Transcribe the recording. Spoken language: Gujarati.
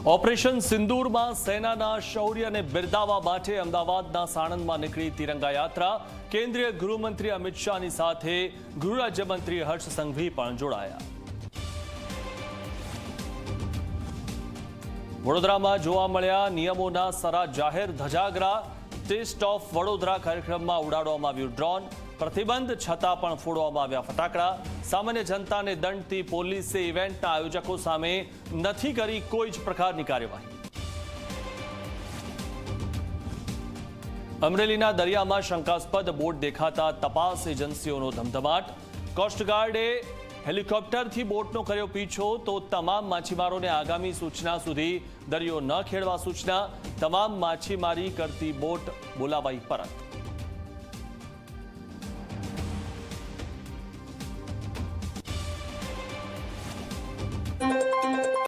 ઓપરેશન સિંદૂરમાં સેનાના શૌર્યને બિરદાવવા માટે અમદાવાદના સાણંદમાં નીકળી તિરંગા યાત્રા. કેન્દ્રીય ગૃહમંત્રી અમિત શાહની સાથે ગૃહ રાજ્યમંત્રી હર્ષ સંઘવી પણ જોડાયા. વડોદરામાં જોવા મળ્યા નિયમોના સરા જાહેર ધજાગરા. ટેસ્ટ ઓફ વડોદરા કાર્યક્રમમાં ઉડાડવામાં આવ્યું ડ્રોન. પ્રતિબંધ છતાં પણ ફોડવામાં આવ્યા ફટાકડા. સામાન્ય જનતાને દંડથી પોલીસે ઇવેન્ટના આયોજકો સામે નથી કરી કોઈ જ પ્રકારની કાર્યવાહી. અમરેલીના દરિયામાં શંકાસ્પદ બોટ દેખાતા તપાસ એજન્સીઓનો ધમધમાટ. કોસ્ટગાર્ડે હેલિકોપ્ટરથી બોટનો કર્યો પીછો તો તમામ માછીમારોને આગામી સૂચના સુધી દરિયો ન ખેડવા સૂચના. તમામ માછીમારી કરતી બોટ બોલાવાઈ પરત.